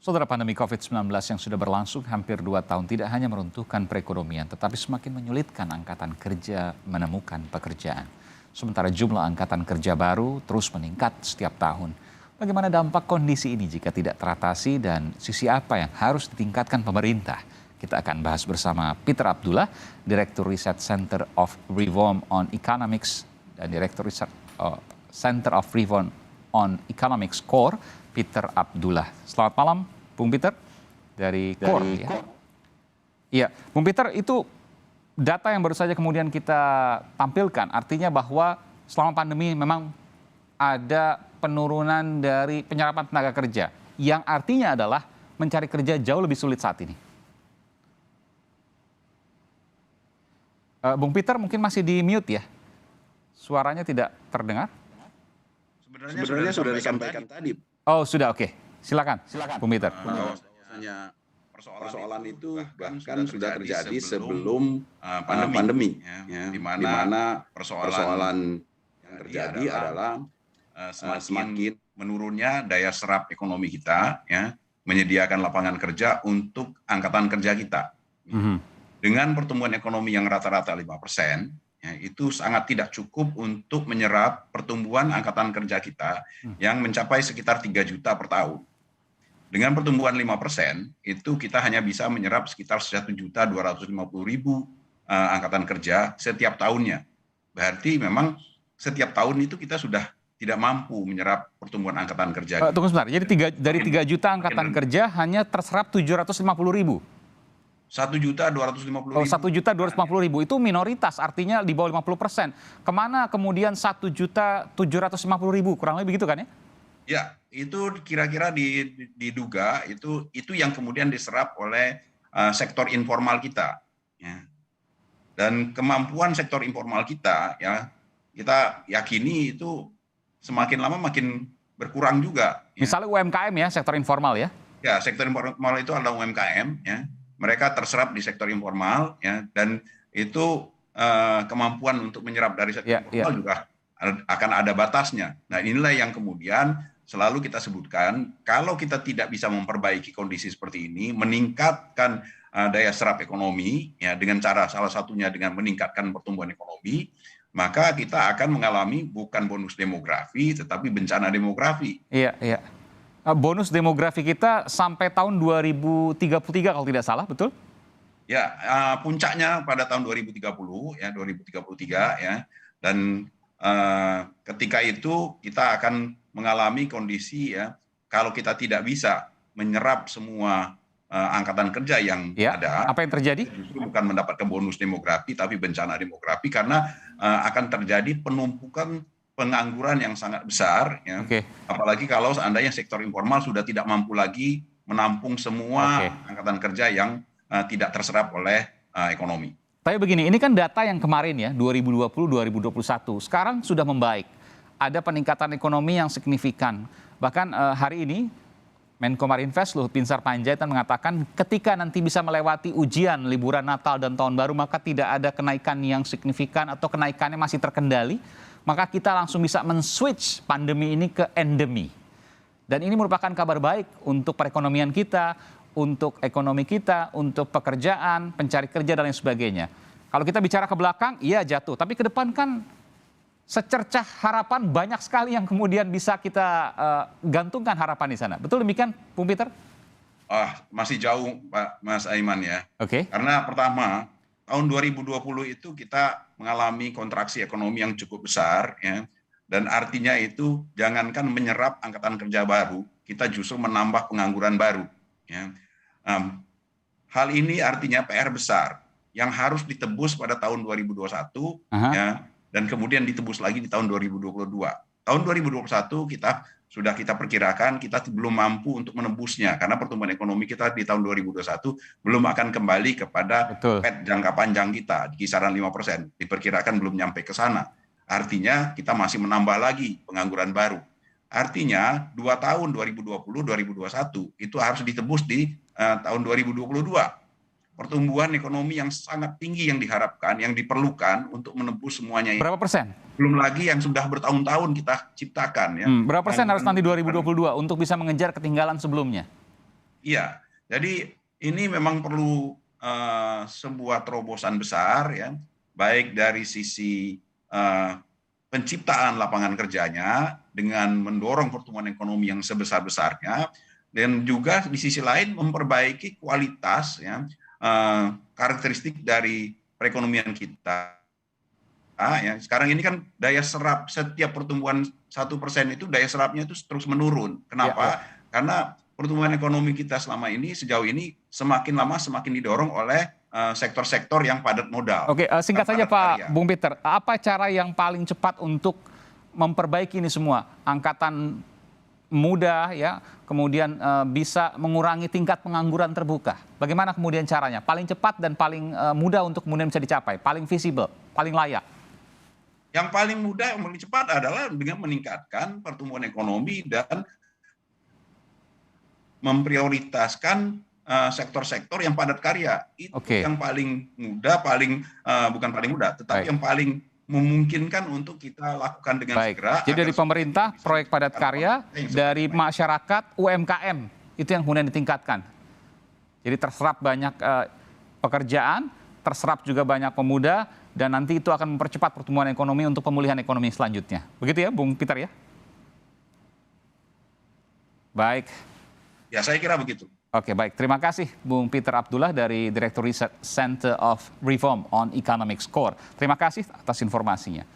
Saudara, pandemi COVID-19 yang sudah berlangsung hampir 2 tahun tidak hanya meruntuhkan perekonomian, tetapi semakin menyulitkan angkatan kerja menemukan pekerjaan. Sementara jumlah angkatan kerja baru terus meningkat setiap tahun. Bagaimana dampak kondisi ini jika tidak teratasi dan sisi apa yang harus ditingkatkan pemerintah? Kita akan bahas bersama Peter Abdullah, Direktur Riset Center of Reform on Economics dan Direktur Riset Center of Reform on Economics Core, Peter Abdullah. Selamat malam, Bung Peter, dari Core. Ya. Iya, Bung Peter, itu data yang baru saja kemudian kita tampilkan, artinya bahwa selama pandemi memang ada penurunan dari penyerapan tenaga kerja, yang artinya adalah mencari kerja jauh lebih sulit saat ini. Bung Peter mungkin masih di mute ya, suaranya tidak terdengar. Sebenarnya sudah disampaikan tadi. Oh sudah, oke. Silakan, Bung Peter. Persoalan itu bahkan sudah terjadi sebelum pandemi, di mana persoalan yang terjadi adalah semakin menurunnya daya serap ekonomi kita, ya, menyediakan lapangan kerja untuk angkatan kerja kita. Dengan pertumbuhan ekonomi yang rata-rata 5%, ya, itu sangat tidak cukup untuk menyerap pertumbuhan angkatan kerja kita yang mencapai sekitar 3 juta per tahun. Dengan pertumbuhan 5%, itu kita hanya bisa menyerap sekitar 1.250.000 angkatan kerja setiap tahunnya. Berarti memang setiap tahun itu kita sudah tidak mampu menyerap pertumbuhan angkatan kerja. Tunggu sebentar, jadi dari 3 juta angkatan kerja hanya terserap 750.000? 1.250.000. Oh, 1.250.000 itu minoritas, artinya di bawah 50%. Kemana kemudian 1.750.000, kurang lebih begitu kan ya? Ya, itu kira-kira diduga itu yang kemudian diserap oleh sektor informal kita. Ya. Dan kemampuan sektor informal kita, ya, kita yakini itu semakin lama makin berkurang juga. Ya. Misalnya UMKM ya, sektor informal ya? Ya, sektor informal itu adalah UMKM, ya. Mereka terserap di sektor informal, ya, dan itu kemampuan untuk menyerap dari sektor informal juga akan ada batasnya. Nah, inilah yang kemudian selalu kita sebutkan, kalau kita tidak bisa memperbaiki kondisi seperti ini, meningkatkan daya serap ekonomi, ya, dengan cara salah satunya dengan meningkatkan pertumbuhan ekonomi, maka kita akan mengalami bukan bonus demografi, tetapi bencana demografi. Iya, iya. Bonus demografi kita sampai tahun 2033 kalau tidak salah, betul? Ya, puncaknya pada tahun 2030, ya, 2033, ya, dan ketika itu kita akan mengalami kondisi, ya, kalau kita tidak bisa menyerap semua angkatan kerja yang ada, apa yang terjadi? Justru bukan mendapatkan bonus demografi, tapi bencana demografi, karena akan terjadi penumpukan pengangguran yang sangat besar, ya. Apalagi kalau seandainya sektor informal sudah tidak mampu lagi menampung semua angkatan kerja yang tidak terserap oleh ekonomi. Tapi begini, ini kan data yang kemarin ya, 2020-2021. Sekarang sudah membaik. Ada peningkatan ekonomi yang signifikan. Bahkan hari ini, Menko Marinvest Luhut Binsar Panjaitan mengatakan ketika nanti bisa melewati ujian liburan Natal dan Tahun Baru, maka tidak ada kenaikan yang signifikan atau kenaikannya masih terkendali, maka kita langsung bisa men-switch pandemi ini ke endemi. Dan ini merupakan kabar baik untuk perekonomian kita, untuk ekonomi kita, untuk pekerjaan, pencari kerja, dan lain sebagainya. Kalau kita bicara ke belakang, iya jatuh. Tapi ke depan kan secercah harapan banyak sekali yang kemudian bisa kita gantungkan harapan di sana. Betul demikian, Bung Peter? Masih jauh, Pak Mas Aiman, ya. Karena pertama, tahun 2020 itu kita mengalami kontraksi ekonomi yang cukup besar, ya. Dan artinya itu jangankan menyerap angkatan kerja baru, kita justru menambah pengangguran baru, ya. Hal ini artinya PR besar yang harus ditebus pada tahun 2021, ya, dan kemudian ditebus lagi di tahun 2022. Tahun 2021 kita perkirakan kita belum mampu untuk menembusnya karena pertumbuhan ekonomi kita di tahun 2021 belum akan kembali kepada PET jangka panjang kita di kisaran 5%. Diperkirakan belum nyampe ke sana. Artinya kita masih menambah lagi pengangguran baru. Artinya 2 tahun 2020-2021 itu harus ditebus di tahun 2022. Pertumbuhan ekonomi yang sangat tinggi yang diharapkan, yang diperlukan untuk menembus semuanya. Berapa persen? Belum lagi yang sudah bertahun-tahun kita ciptakan. Ya. Berapa persen harus nanti 2022 untuk bisa mengejar ketinggalan sebelumnya? Iya, jadi ini memang perlu sebuah terobosan besar ya, baik dari sisi penciptaan lapangan kerjanya dengan mendorong pertumbuhan ekonomi yang sebesar-besarnya, dan juga di sisi lain memperbaiki kualitas ya, karakteristik dari perekonomian kita. Ya, sekarang ini kan daya serap setiap pertumbuhan 1% itu daya serapnya itu terus menurun. Kenapa? Karena pertumbuhan ekonomi kita selama ini sejauh ini semakin lama semakin didorong oleh sektor-sektor yang padat modal. Oke, singkat saja Pak Bung Peter, apa cara yang paling cepat untuk memperbaiki ini semua? Angkatan muda ya, kemudian bisa mengurangi tingkat pengangguran terbuka. Bagaimana kemudian caranya? Paling cepat dan paling mudah untuk kemudian bisa dicapai, paling visible, paling layak. Yang paling mudah, yang paling cepat adalah dengan meningkatkan pertumbuhan ekonomi dan memprioritaskan sektor-sektor yang padat karya. Itu yang paling mudah, bukan paling mudah, tetapi yang paling memungkinkan untuk kita lakukan dengan segera. Jadi dari pemerintah, proyek padat karya, dari masyarakat, UMKM, itu yang kemudian ditingkatkan. Jadi terserap banyak pekerjaan, terserap juga banyak pemuda, dan nanti itu akan mempercepat pertumbuhan ekonomi untuk pemulihan ekonomi selanjutnya. Begitu ya, Bung Peter ya? Baik. Ya, saya kira begitu. Oke, baik. Terima kasih Bung Peter Abdullah dari Direktur Riset Center of Reform on Economic Score. Terima kasih atas informasinya.